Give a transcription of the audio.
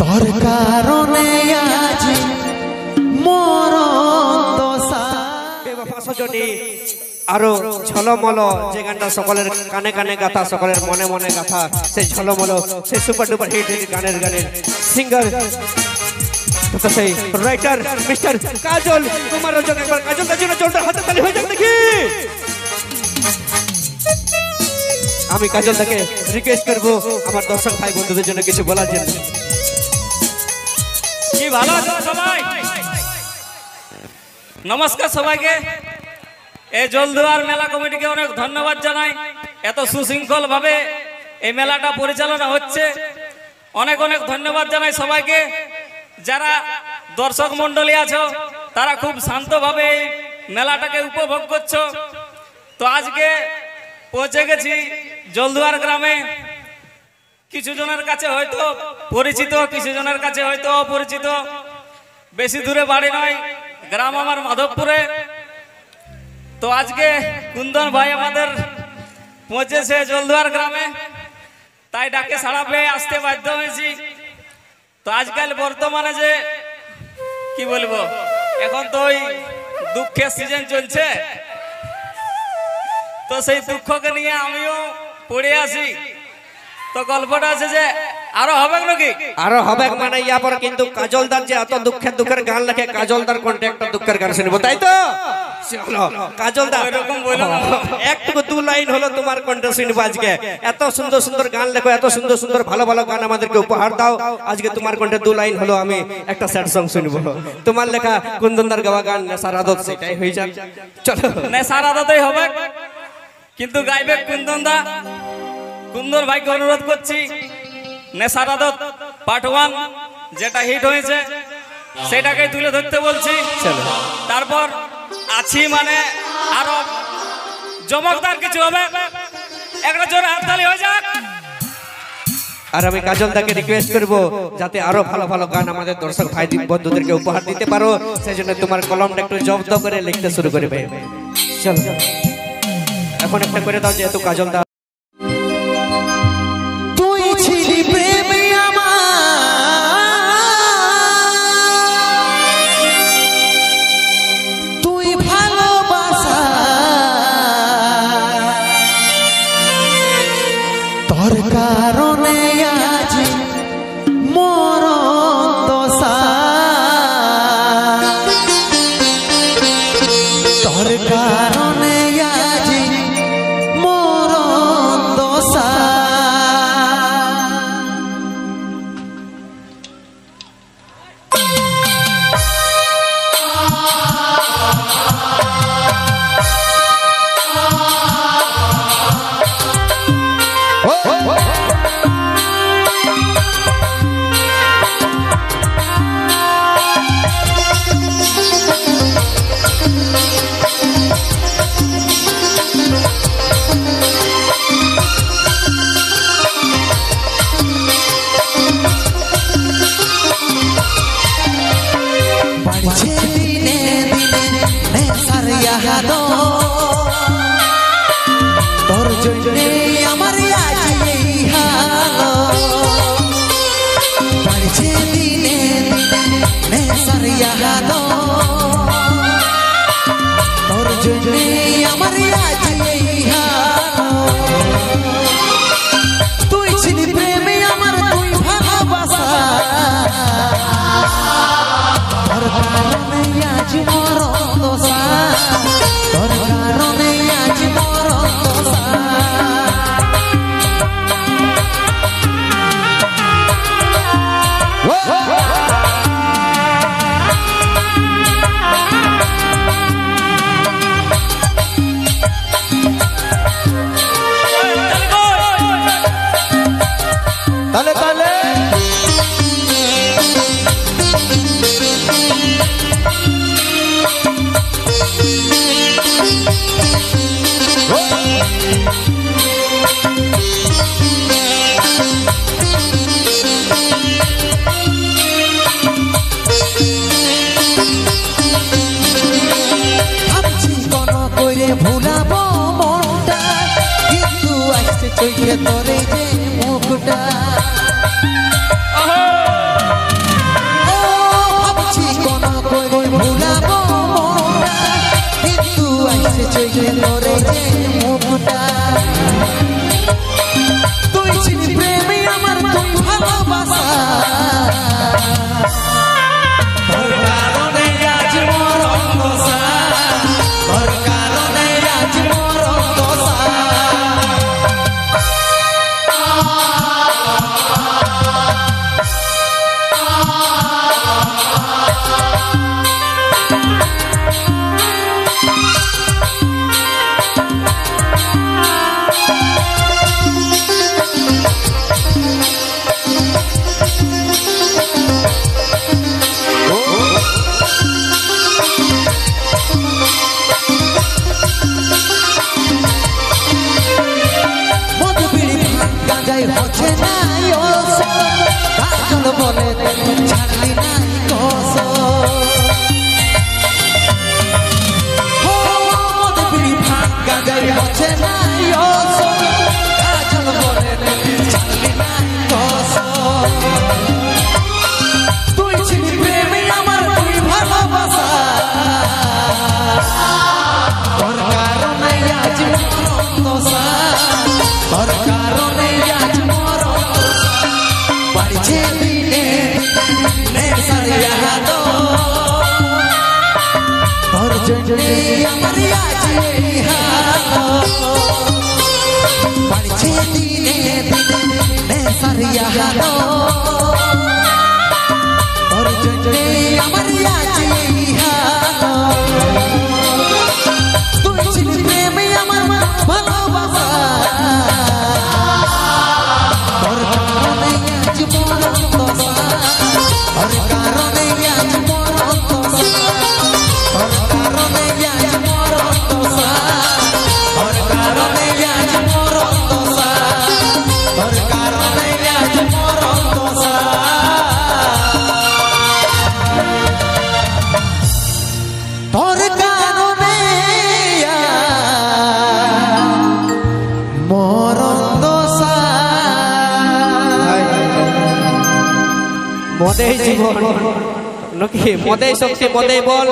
তোর কারণে আজ মরণ দশা বেবাফা সজনী আরো ঝলমল যে গানটা সকলের কানে কানে গাথা সকলের মনে মনে গাথা সেই ঝলমল সেই সুপার ডুপার হিট গানের সিঙ্গার তো সেই রাইটার মিস্টার কাজল কুমার রঞ্জন একবার কাজল দার জন্য জোরদার হাতে তালি হয়ে যাক দেখি। আমি কাজল দাকে রিকোয়েস্ট করব আমার দর্শক ভাই বন্ধুদের জন্য কিছু বলার জন্য। কি ভালো আছো সবাই? নমস্কার সবাইকে। এই জলদুয়ার মেলা কমিটিকে অনেক ধন্যবাদ জানাই, এত সুশৃঙ্খল ভাবে এই মেলাটা পরিচালনা হচ্ছে। অনেক অনেক ধন্যবাদ জানাই সবাইকে। যারা দর্শক মন্ডলী আছো তারা খুব শান্তভাবে এই মেলাটাকে উপভোগ করছো। তো আজকে পৌঁছে গেছি জলদুয়ার গ্রামে। কিছু জনের কাছে হয়তো পরিচিত, কিছু জনের কাছে হয়তো অপরিচিত। বেশি দূরে বাড়ি নয়, গ্রাম আমার মাধবপুরে। তো আজকে কুন্দন ভাই আমাদের পৌঁছেছে জলদুয়ার গ্রামে, তাই ডাকে সাড়া পেয়ে আসতে বাধ্য হয়েছি। তো আজকাল বর্তমানে যে কি বলবো, এখন তো ওই দুঃখের সিজন চলছে, তো সেই দুঃখকে নিয়ে আমিও পড়ে আসি। তো গল্পটা আছে যে আরো হবে নাকি, আরো হবে মানে ইয়া পর কিন্তু কাজলদার যে এত দুঃখের গান লেখে, কাজলদার কোনটা একটা দুঃখের গান শুনবো, তাই তো? চলো কাজলদার এরকম বলো না, একটু দু লাইন হলো তোমার কণ্ঠ শুনবো আজকে। এত সুন্দর সুন্দর গান লেখো, এত সুন্দর সুন্দর ভালো ভালো গান আমাদেরকে উপহার দাও। আজকে তোমার কণ্ঠে দু লাইন হলো আমি একটা স্যাড সং শুনবো। তোমার লেখা কুন্দনদার গাওয়া গান নেশার আদত, সেটাই হয়ে যাক। চলো নেশার আদতই হবে, কিন্তু গাইবে কুন্দনদা। কুন্দন ভাইকে অনুরোধ করছি নেশার আদত পার্ট 1 যেটা হিট হয়েছে সেটাকে তুলে ধরতে বলছি। চলো তারপর আছি মানে আরো চমকদার কিছু হবে, একটা জোরে হাততালি হয়ে যাক। আর আমি কাজলদাকে রিকোয়েস্ট করবো যাতে আরো ভালো ভালো গান আমাদের দর্শক ভাই বন্ধুদেরকে উপহার দিতে পারো, সেই জন্য তোমার কলমটা একটু জব্দ করে লিখতে শুরু করবে। চলো এখন একটা করে দাও, যেহেতু কাজলদা তুই ছিলি প্রেমে আমার, তুই ভালোবাসা, তোর কারণে আজ মরণ দশা, তোর কারণে আজ মরণ কাজল বলে ছাড়লি নাই কস মদে বিড়ি ভাঙ্গা যাই হচ্ছে নাই অস কাজল বলে ছাড়লি নাই কস তুই ছিলি প্রেমী আমার তুই ভালোবাসা তোর কারণে আজ মরণ দশা তোর কারণে আজ মরণ বাড়ছে দিনে নেশার ইয়াদ তোর জন্যে আমার আজ এই হাল বাড়ছে দিনে নেশার ইয়াদ তোর জন্যে আমার আজ এই হাল তুই ছিলি প্রেমে আমার ভালোবাসা তোর কারণে আজ মরণ দশা তোর কারণে আজ মরণ দশা তোর কারণে আজ মরণ দশা তোর কারণে আজ মরণ দশা তোর কারণে আজ মরণ দশা তোর কারণে মরণ দশা মদেই জীবন নাকি মদেই শক্তি মদেই বল